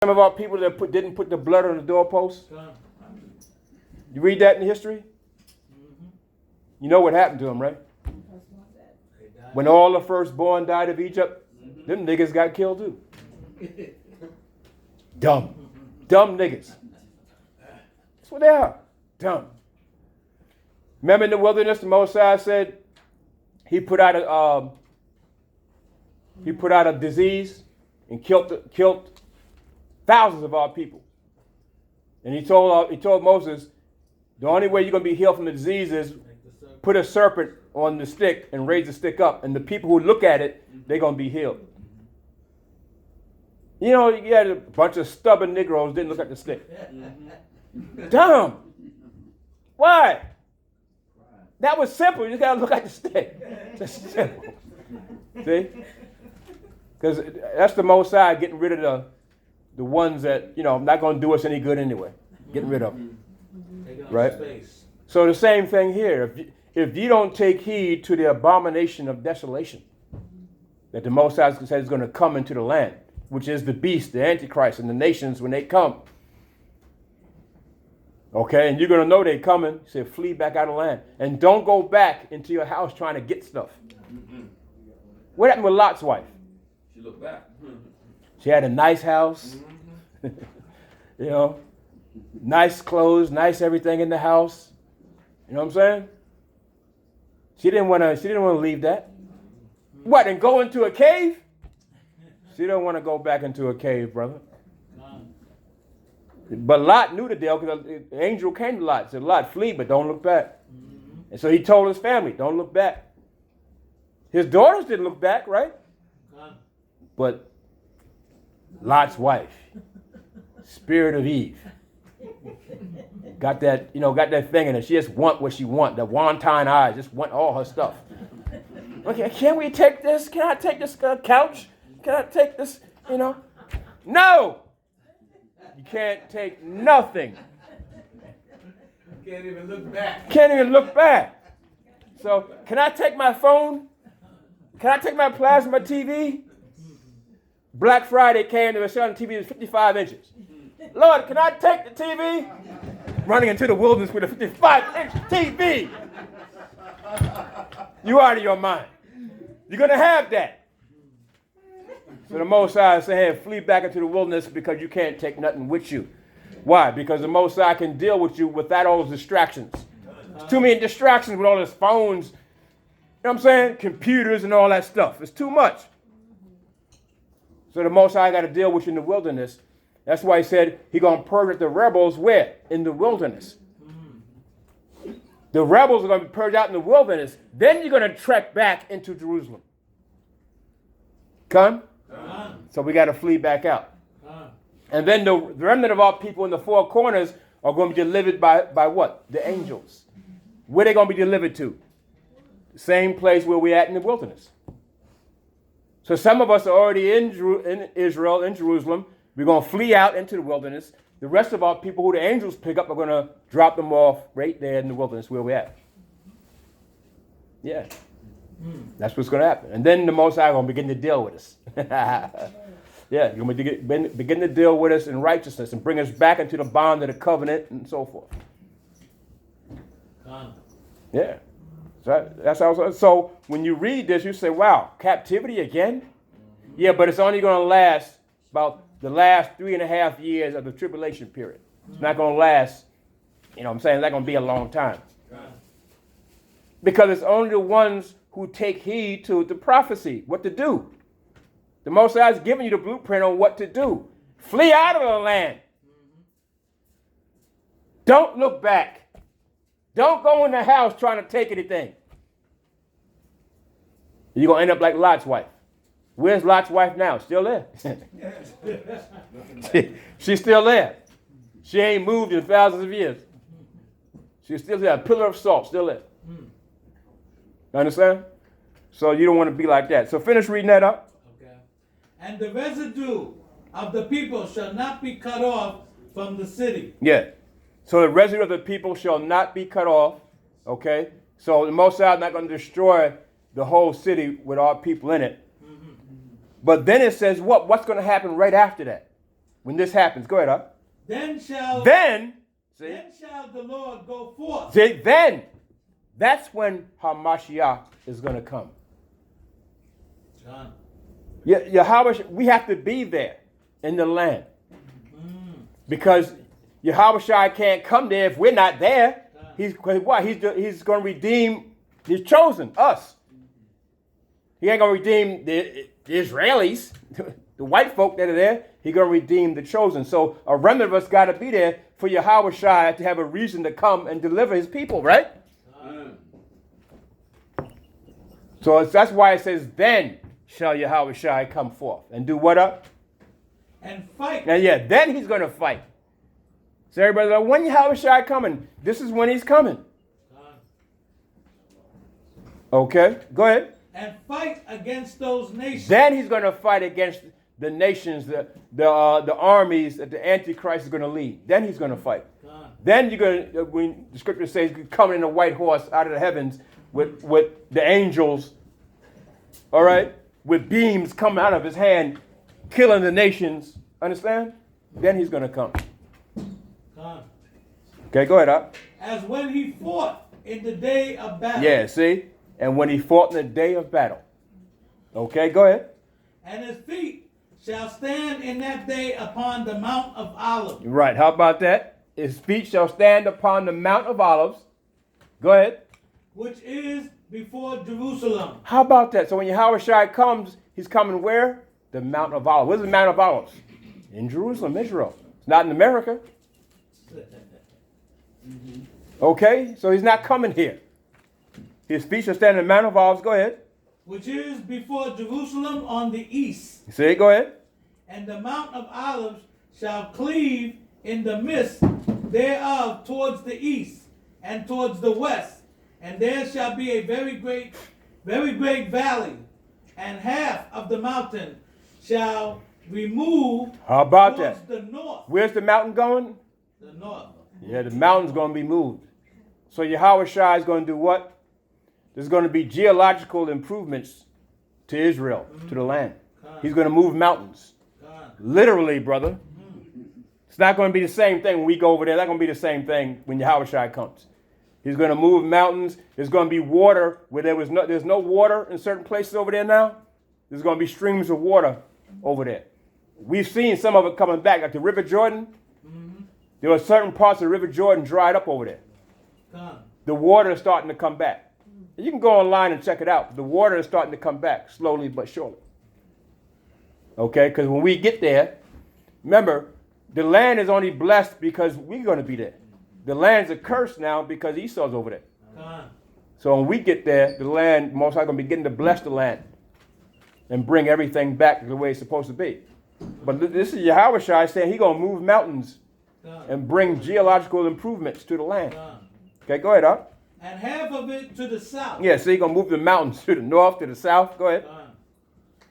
Some of our people that didn't put the blood on the doorpost. You read that in history? You know what happened to them, right? When all the firstborn died of Egypt, them niggas got killed too. Dumb niggas. That's what they are. Dumb. Remember in the wilderness, the Mosai said he put out a disease and killed thousands of our people. And he told Moses, the only way you're going to be healed from the disease is put a serpent on the stick and raise the stick up. And the people who look at it, they're going to be healed. You know, you had a bunch of stubborn Negroes didn't look at the stick. Dumb. Why? That was simple. You just got to look at the stick. Just simple. See? Because that's the Mosai getting rid of the ones that, not going to do us any good anyway. Getting rid of them. Right? So the same thing here. If you don't take heed to the abomination of desolation that the Mosai says is going to come into the land, which is the beast, the Antichrist, and the nations when they come. Okay, and you're going to know they're coming. He said, flee back out of the land. And don't go back into your house trying to get stuff. What happened with Lot's wife? She looked back. She had a nice house. Nice clothes, nice everything in the house. You know what I'm saying? She didn't want to leave that. What, and go into a cave? She don't want to go back into a cave, brother. But Lot knew the deal because the angel came to Lot and said, Lot, flee, but don't look back. And so he told his family, don't look back. His daughters didn't look back, right? But Lot's wife, spirit of Eve, got that thing in her. She just want what she want. The wonton eyes, just want all her stuff. Okay, can we take this? Can I take this couch? Can I take this, No! You can't take nothing. Can't even look back. Can't even look back. So, can I take my phone? Can I take my plasma TV? Black Friday came, they were selling TV that's 55 inches. Lord, can I take the TV? Running into the wilderness with a 55-inch TV. You out of your mind. You're going to have that. So the Mosai said, flee back into the wilderness because you can't take nothing with you. Why? Because the Mosai can deal with you without all those distractions. There's too many distractions with all those phones. You know what I'm saying? Computers and all that stuff. It's too much. So the Mosai got to deal with you in the wilderness. That's why he said he's going to purge the rebels where? In the wilderness. The rebels are going to be purged out in the wilderness. Then you're going to trek back into Jerusalem. Come? So we got to flee back out. And then the remnant of our people in the four corners are going to be delivered by what? The angels. Where they going to be delivered to? The same place where we're at in the wilderness. So some of us are already in Israel, in Jerusalem. We're going to flee out into the wilderness. The rest of our people who the angels pick up are going to drop them off right there in the wilderness where we're at. Yeah. That's what's going to happen. And then the Most High is going to begin to deal with us. Yeah, you're going to begin to deal with us in righteousness and bring us back into the bond of the covenant and so forth. Yeah. So that's how. So when you read this, you say, wow, captivity again? Yeah, but it's only going to last about the last 3.5 years of the tribulation period. It's not going to last, it's not going to be a long time. Because it's only the ones who take heed to the prophecy, what to do. The Most High is giving you the blueprint on what to do. Flee out of the land. Don't look back. Don't go in the house trying to take anything. You're going to end up like Lot's wife. Where's Lot's wife now? Still there. She's still there. She ain't moved in thousands of years. She's still there. A pillar of salt, still there. You understand? So you don't want to be like that. So finish reading that up. Okay. And the residue of the people shall not be cut off from the city. Yeah. So the residue of the people shall not be cut off. Okay. So the Most High is not going to destroy the whole city with all people in it. But then it says what? What's going to happen right after that? when this happens. Go ahead, up. Then shall Then the Lord go forth. see, then that's when Hamashiach is going to come. John. Yahweh, we have to be there in the land. Because Yahweh can't come there if we're not there. He's going to redeem his chosen, us. He ain't going to redeem the Israelis, the white folk that are there. He's going to redeem the chosen. So a remnant of us got to be there for Yahweh to have a reason to come and deliver his people, right? So that's why it says, then shall Yahweh come forth. And do what up? And fight. Now, yeah, then he's going to fight. So everybody, like, when Yahweh coming? This is when he's coming. Okay, go ahead. And fight against those nations. Then he's going to fight against the nations, the armies that the Antichrist is going to lead. Then he's going to fight. Then you're going to, when the scripture says, coming in a white horse out of the heavens with the angels, all right, with beams coming out of his hand, killing the nations. Understand? Then he's going to come. Okay, go ahead, up. As when he fought in the day of battle. Yeah, see? And when he fought in the day of battle. Okay, go ahead. And his feet shall stand in that day upon the Mount of Olives. Right, how about that? His feet shall stand upon the Mount of Olives. Go ahead. Which is before Jerusalem. How about that? So when Yahweh comes, he's coming where? The Mount of Olives. Where's the Mount of Olives? In Jerusalem, Israel. It's not in America. Okay, so he's not coming here. His feet shall stand in the Mount of Olives. Go ahead. Which is before Jerusalem on the east. See, go ahead. And the Mount of Olives shall cleave in the midst thereof towards the east and towards the west. And there shall be a very great valley. And half of the mountain shall remove. How about towards that? The north. Where's the mountain going? The north. Yeah, the mountain's going to be moved. So Yahweh is going to do what? There's going to be geological improvements to Israel, to the land. He's going to move mountains. Literally, brother. It's not going to be the same thing when we go over there. It's not going to be the same thing when Yahweh comes. He's going to move mountains. There's going to be water where there's no water in certain places over there now. There's going to be streams of water over there. We've seen some of it coming back, like the River Jordan. There were certain parts of the River Jordan dried up over there. The water is starting to come back. You can go online and check it out. The water is starting to come back slowly but surely. Okay, because when we get there, remember, the land is only blessed because we're going to be there. The land's a curse now because Esau's over there. So when we get there, the land most likely going to be getting to bless the land and bring everything back the way it's supposed to be. But this is Yahweh saying he's going to move mountains and bring geological improvements to the land. Okay, go ahead, up. And half of it to the south. Yeah, so you're going to move the mountains to the north, to the south. Go ahead.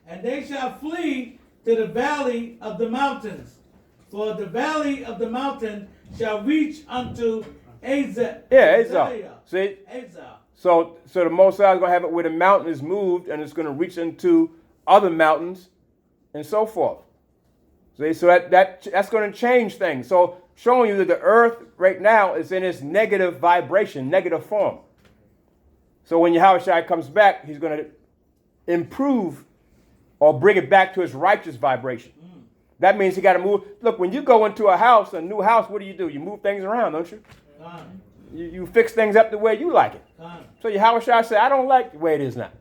And they shall flee to the valley of the mountains. For the valley of the mountain shall reach unto Azar. Yeah, Azar. See? Azar. So the Most High is going to have it where the mountain is moved and it's going to reach into other mountains and so forth. See? So that's going to change things. So showing you that the earth right now is in its negative vibration, negative form. So when Yahweh comes back, he's going to improve or bring it back to its righteous vibration. That means he got to move. Look, when you go into a new house, what do? You move things around, don't you? You fix things up the way you like it. So Yahweh said, I don't like the way it is now.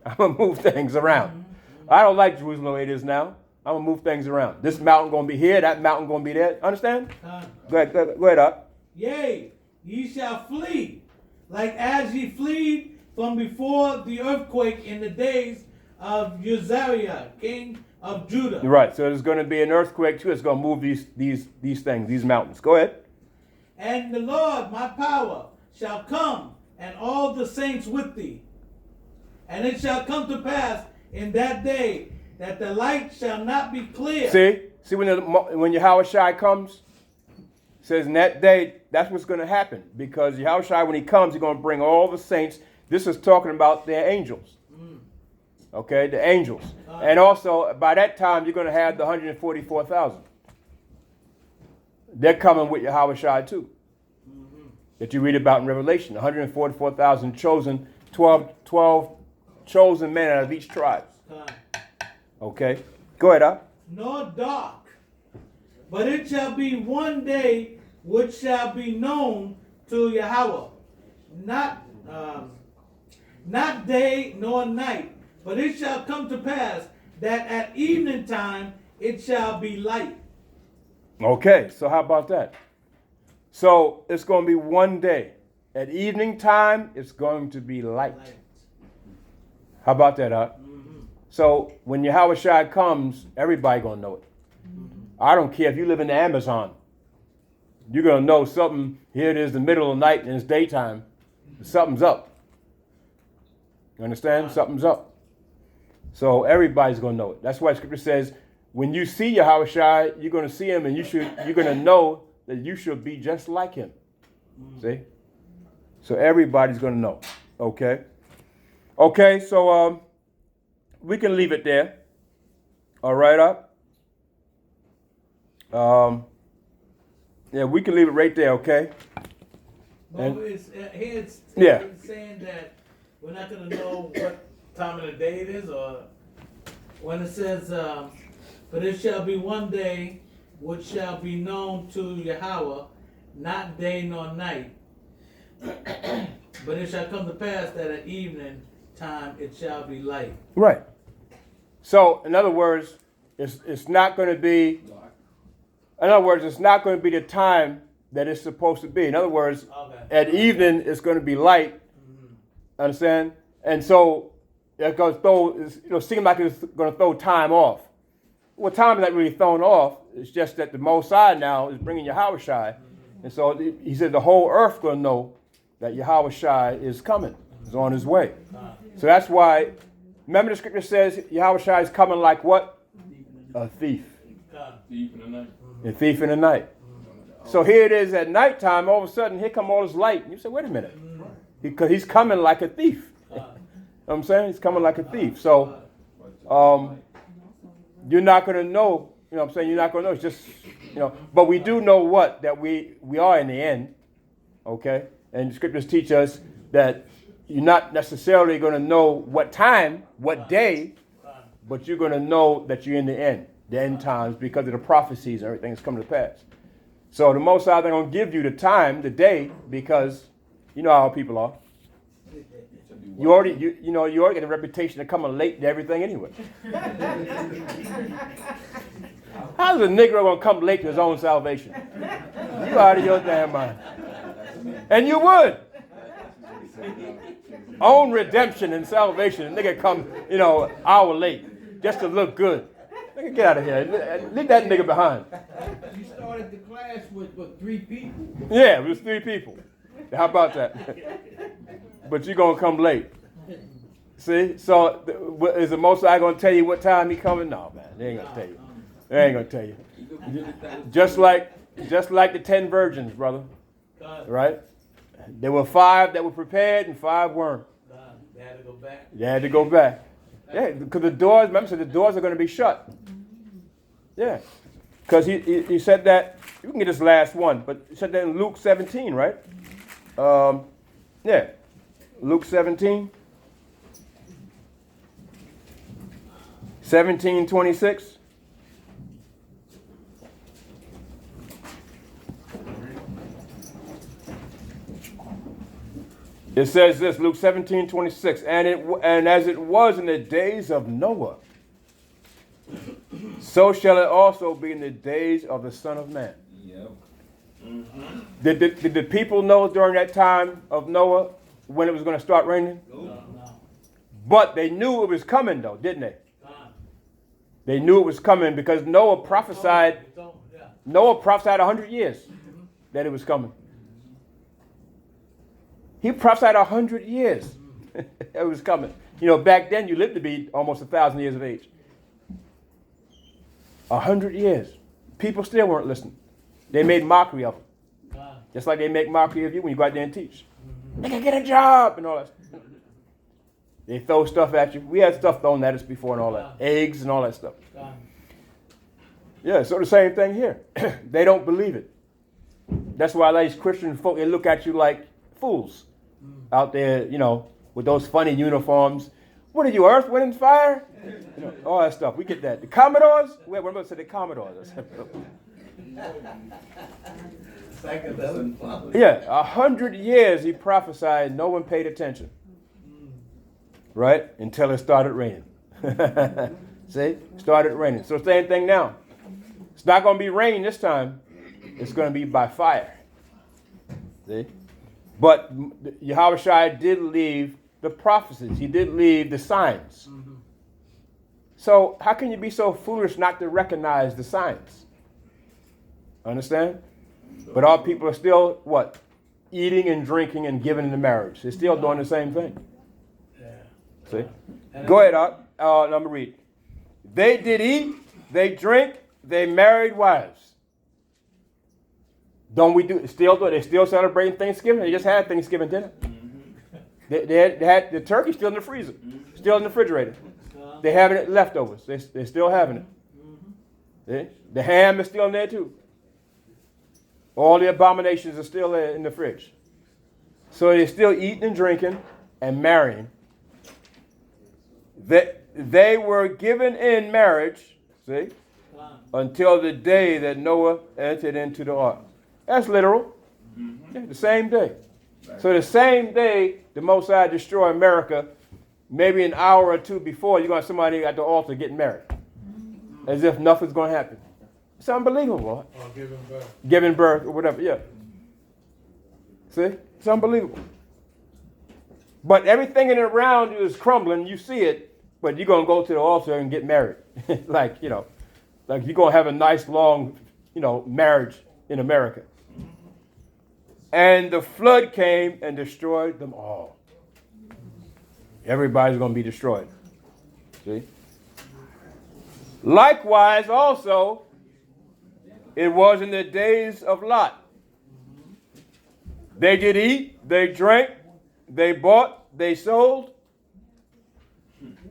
I'm going to move things around. I don't like Jerusalem the way it is now. I'm going to move things around. This mountain going to be here, that mountain going to be there. Understand? Go ahead, up. Yea, ye shall flee, like as ye fled from before the earthquake in the days of Uzziah, king of Judah. Right, so there's going to be an earthquake too. It's going to move these things, these mountains. Go ahead. And the Lord, my power, shall come, and all the saints with thee. And it shall come to pass in that day that the light shall not be clear. See when Yahweh comes, it says in that day, that's what's going to happen. Because Yahweh, when he comes, he's going to bring all the saints. This is talking about their angels. Okay, the angels. And also, by that time, you're going to have the 144,000. they're coming with Yahushua too. That you read about in Revelation. 144,000 chosen, 12 chosen men out of each tribe. Okay. Go ahead, Al. Nor dark, but it shall be one day which shall be known to Yahweh. Not day nor night, but it shall come to pass that at evening time it shall be light. Okay, so how about that? So it's going to be one day. At evening time, it's going to be light. How about that, Al? So when Yahushua comes, everybody going to know it. I don't care if you live in the Amazon. You're going to know something. Here it is the middle of the night and it's daytime. Something's up. You understand? Something's up. So everybody's going to know it. That's why Scripture says, when you see Yahushua, you're going to see him and you're going to know that you should be just like him. See? So everybody's going to know. Okay? Okay, so we can leave it there. All right, up. Yeah, we can leave it right there, okay? But it's yeah. saying that we're not going to know what time of the day it is, or when it says, but it shall be one day which shall be known to Yahweh, not day nor night. But it shall come to pass that at evening time it shall be light. Right. So, in other words, it's not going to be. In other words, it's not going to be the time that it's supposed to be. In other words, at evening it's going to be light. Understand? And so it's going to throw. Seem like it's going to throw time off. Well, time is not really thrown off. It's just that the Most High now is bringing Yahushua, and so he said the whole earth going to know that Yahushua is coming, is on his way. So that's why. Remember the Scripture says Yahushua is coming like what? A thief. Thief in the night. A thief in the night. So here it is at nighttime. All of a sudden, here come all this light. And you say, wait a minute. Because he's coming like a thief. You know what I'm saying? He's coming like a thief. So you're not going to know. You know what I'm saying? You're not going to know. It's just, But we do know what? That we are in the end. Okay? And the Scriptures teach us that you're not necessarily going to know what time, what day, but you're going to know that you're in the end times, because of the prophecies and everything that's coming to pass. So the Most High, they're going to give you the time, the day, because you know how people are. You already get a reputation of coming late to everything anyway. How's a Negro going to come late to his own salvation? You out of your damn mind. And you would. Own redemption and salvation. Nigga come, hour late just to look good. Nigga, get out of here. Leave that nigga behind. You started the class with 3 people? Yeah, it was 3 people. How about that? But you're going to come late. See? So is the Most High going to tell you what time he coming? No, man. They ain't going to tell you. They ain't going to tell you. Just like the 10 virgins, brother. Right? There were 5 that were prepared and 5 weren't. They had to go back. They had to go back. Yeah, because the doors, remember, the doors are going to be shut. Yeah. Because he said that, you can get this last one, but he said that in Luke 17, right? Yeah. Luke 17. 17:26. It says this, Luke 17:26, and as it was in the days of Noah, so shall it also be in the days of the Son of Man. Yep. Did the people know during that time of Noah when it was going to start raining? No. But they knew it was coming, though, didn't they? They knew it was coming because Noah prophesied. Noah prophesied 100 years that it was coming. He prophesied 100 years it was coming. Back then you lived to be almost 1,000 years of age. 100 years. People still weren't listening. They made mockery of them. Just like they make mockery of you when you go out there and teach. They can get a job and all that stuff. They throw stuff at you. We had stuff thrown at us before and all that. Eggs and all that stuff. Yeah, so the same thing here. They don't believe it. That's why a lot of these Christian folk, they look at you like fools out there, with those funny uniforms. What are you, Earth, Wind, and Fire? All that stuff. We get that. The Commodores? What about the Commodores? Yeah, 100 years he prophesied, no one paid attention. Right? Until it started raining. See? Started raining. So same thing now. It's not going to be rain this time. It's going to be by fire. See? But Yahushua did leave the prophecies. He did leave the signs. So how can you be so foolish not to recognize the signs? Understand? But our people are still, what? Eating and drinking and giving in the marriage. They're still doing the same thing. See? Go ahead, let me read. They did eat, they drink, they married wives. Don't we do it? Still do it? They still celebrating Thanksgiving? They just had Thanksgiving dinner. They had the turkey still in the freezer, still in the refrigerator. They're having it leftovers. They're still having it. See? The ham is still in there too. All the abominations are still there in the fridge. So they're still eating and drinking and marrying. They were given in marriage, see, until the day that Noah entered into the ark. That's literal. Yeah, the same day. So the same day the Most High destroyed America, maybe an hour or two before, you're going to have somebody at the altar getting married. As if nothing's going to happen. It's unbelievable. Or giving birth. Giving birth or whatever, yeah. See? It's unbelievable. But everything in and around you is crumbling. You see it, but you're going to go to the altar and get married. like you're going to have a nice, long, marriage in America. And the flood came and destroyed them all. Everybody's going to be destroyed. See? Likewise, also, it was in the days of Lot. They did eat, they drank, they bought, they sold,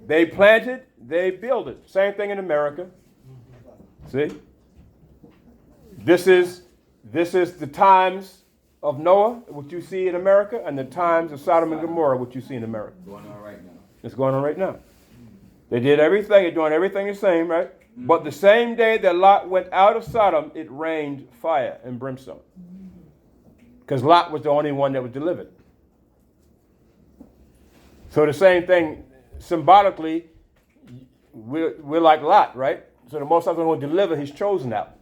they planted, they builded. Same thing in America. See? This is the times of Noah, what you see in America, and the times of Sodom and Gomorrah, what you see in America. Going on right now. It's going on right now. They did everything. They're doing everything the same, right? But the same day that Lot went out of Sodom, it rained fire and brimstone. Because Lot was the only one that was delivered. So the same thing, symbolically, we're like Lot, right? So the Most High is going to deliver his chosen out.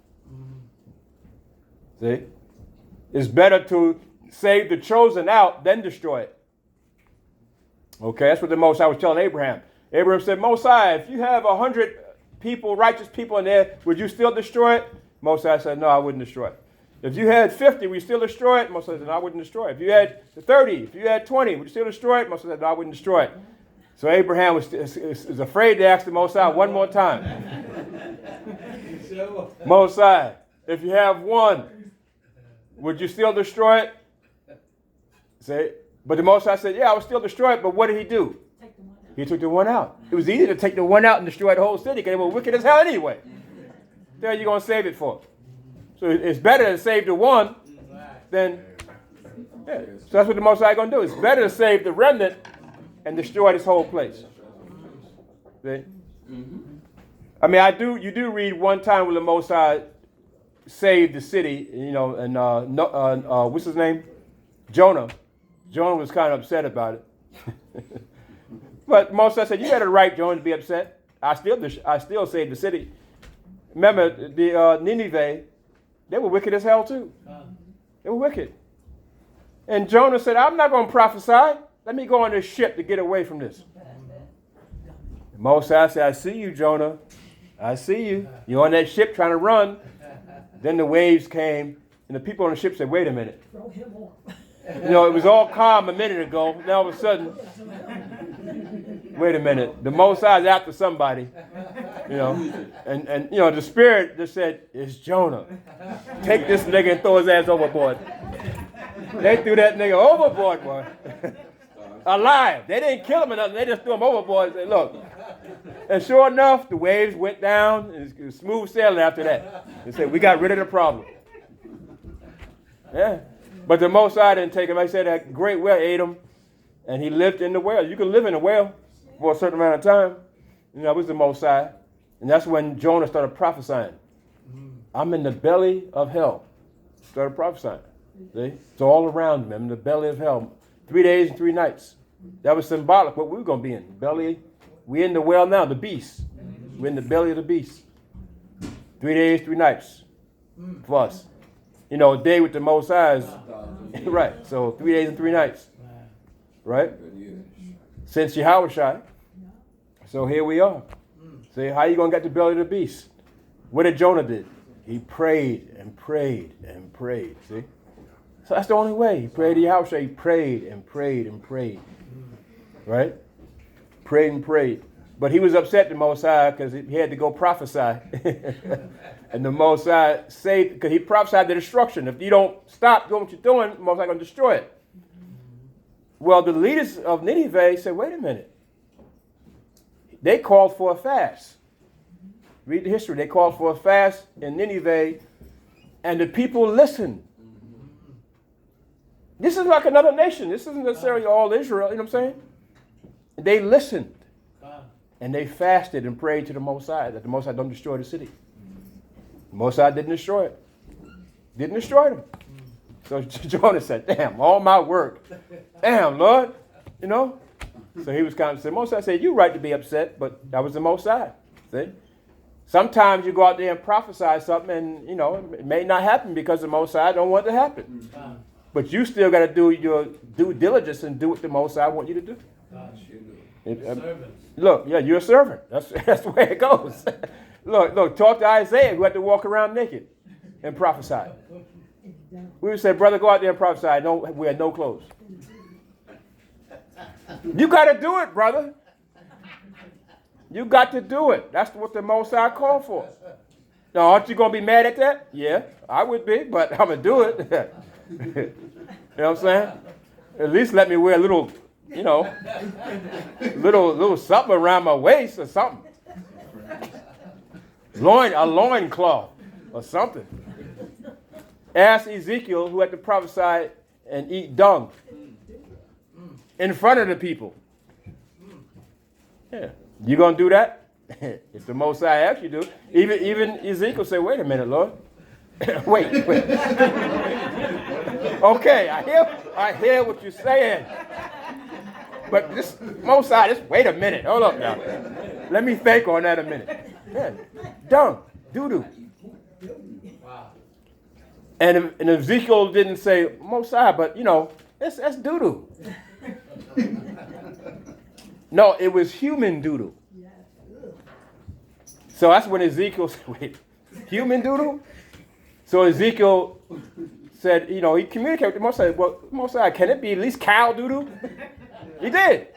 See? It's better to save the chosen out than destroy it. Okay, that's what the Most High was telling Abraham. Abraham said, Most High, if you have 100 people, righteous people in there, would you still destroy it? Most High said, no, I wouldn't destroy it. If you had 50, would you still destroy it? Most High said, no, I wouldn't destroy it. If you had 30, if you had 20, would you still destroy it? Most High said, no, I wouldn't destroy it. So Abraham was afraid to ask the Most High one more time. Most High, if you have one, would you still destroy it? Say, but the Most High said, yeah, I would still destroy it, but what did he do? He took the one out. It was easy to take the one out and destroy the whole city because they were wicked as hell anyway. What are you going to save it for? So it's better to save the one than... Yeah. So that's what the Most High is going to do. It's better to save the remnant and destroy this whole place. See? I mean, you do read one time where the Most High saved the city, and what's his name? Jonah. Jonah was kind of upset about it. But Moses said, you had a right, Jonah, to be upset. I still saved the city. Remember, the Nineveh, they were wicked as hell too. They were wicked. And Jonah said, I'm not going to prophesy. Let me go on this ship to get away from this. Moses said, I see you, Jonah. I see you. You're on that ship trying to run. Then the waves came, and the people on the ship said, wait a minute. Throw him on. It was all calm a minute ago. Now all of a sudden, wait a minute. The Most High is after somebody. And the Spirit just said, it's Jonah. Take this nigga and throw his ass overboard. They threw that nigga overboard, boy. Alive. They didn't kill him or nothing. They just threw him overboard and said, look. And sure enough, the waves went down, and it was smooth sailing after that. They said, we got rid of the problem. Yeah. But the Most High didn't take him. Like I said, that great whale ate him, and he lived in the whale. You can live in a whale for a certain amount of time. You know, it was the Most High. And that's when Jonah started prophesying. I'm in the belly of hell. Started prophesying. See? It's all around him. I'm in the belly of hell. 3 days and 3 nights. That was symbolic what we were going to be in. Belly. We're in the well now, the beast. We're in the belly of the beast. 3 days, 3 nights for us. You know, a day with the Most High is, right. So 3 days and 3 nights. Right? Since Yahushua. So here we are. See, how you going to get the belly of the beast? What did Jonah do? He prayed and prayed and prayed. See? So that's the only way. He prayed to Yahushua. He prayed and prayed and prayed. Right? Prayed and prayed. But he was upset, the Most High, because he had to go prophesy. And the Most High said, because he prophesied the destruction. If you don't stop doing what you're doing, the Most High going to destroy it. Well, the leaders of Nineveh said, wait a minute. They called for a fast. Read the history. They called for a fast in Nineveh, and the people listened. This is like another nation. This isn't necessarily all Israel, you know what I'm saying? They listened. And they fasted and prayed to the Most High that the Most High don't destroy the city. The Most High didn't destroy it. Didn't destroy them. So Jonah said, damn, all my work. Damn, Lord. You know? So he was kind of saying, Most High said, you're right to be upset, but that was the Most High. See? Sometimes you go out there and prophesy something and, you know, it may not happen because the Most High don't want it to happen. But you still got to do your due diligence and do what the Most High want you to do. Look, yeah, you're a servant. That's the way it goes. Look, talk to Isaiah who had to walk around naked and prophesy. We would say, brother, go out there and prophesy. No, we had no clothes. You got to do it, brother. You got to do it. That's what the Most High called for. Now, aren't you going to be mad at that? Yeah, I would be, but I'm going to do it. You know what I'm saying? At least let me wear a little, you know, little something around my waist or something. A loin cloth or something. Ask Ezekiel, who had to prophesy and eat dung in front of the people. Yeah. You going to do that? If the Most High asks you to. Even Ezekiel said, wait a minute, Lord. wait. Okay, I hear what you're saying. But this Most High, just wait a minute. Hold up now. Let me think on that a minute. Yeah. Dung. Doo-doo. And Ezekiel didn't say, Most High, but, you know, that's doo-doo. No, it was human doo-doo. So that's when Ezekiel said, wait, human doo-doo? So Ezekiel said, you know, he communicated with the Most High. Well, Most High, can it be at least cow doo-doo? He did.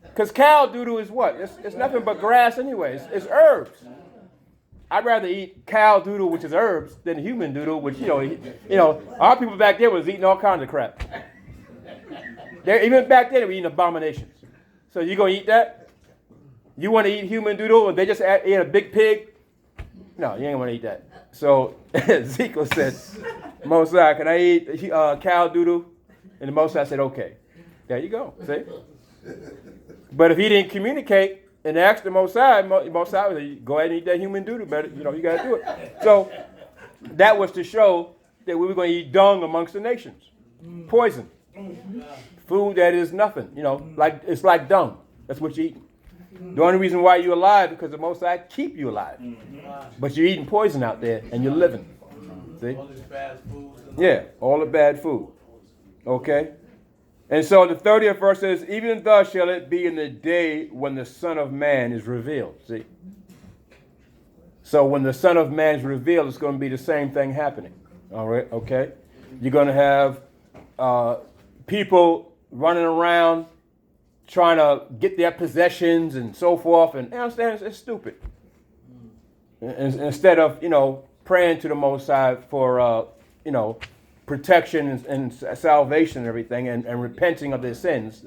Because cow doo-doo is what? It's nothing but grass anyway. It's herbs. I'd rather eat cow doo-doo, which is herbs, than human doo-doo, which, you know, our people back then was eating all kinds of crap. Even back then, they were eating abominations. So you going to eat that? You want to eat human doo-doo and they just ate a big pig? No, you ain't want to eat that. So Ezekiel said, Most High, can I eat cow doo-doo? And the Most High said, okay. There you go. See? But if he didn't communicate and ask the Most High would say, go ahead and eat that human doo-doo. Better, you know, you got to do it. So that was to show that we were going to eat dung amongst the nations. Poison. Food that is nothing. You know, like it's like dung. That's what you're eating. The only reason why you're alive is because the Most High keep you alive. But you're eating poison out there and you're living. See? All this bad food. Yeah, all the bad food. Okay? And so the 30th verse says, even thus shall it be in the day when the Son of Man is revealed. See? So when the Son of Man is revealed, it's going to be the same thing happening. All right? Okay? You're going to have people running around trying to get their possessions and so forth. And I understand it's stupid. Instead of, you know, praying to the Most High for, you know, protection and salvation and everything and repenting of their sins.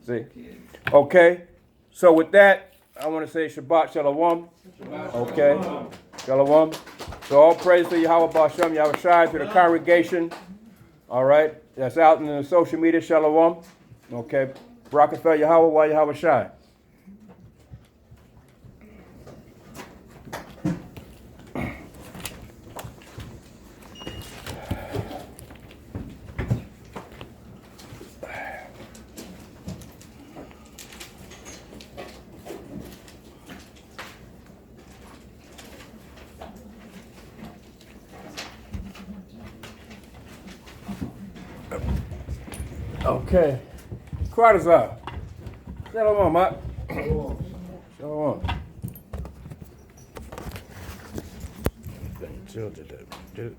See? Okay? So with that, I want to say Shabbat Shalom. Okay? Shalom. So all praise to Yahweh Bashem, Yahweh Shai, to the congregation. All right. That's out in the social media. Shalom. Okay. Rockefeller Yahweh, why Yahweh Shai. Okay. Crowd is out. Shalom, Matt. Shalom. Chill to that.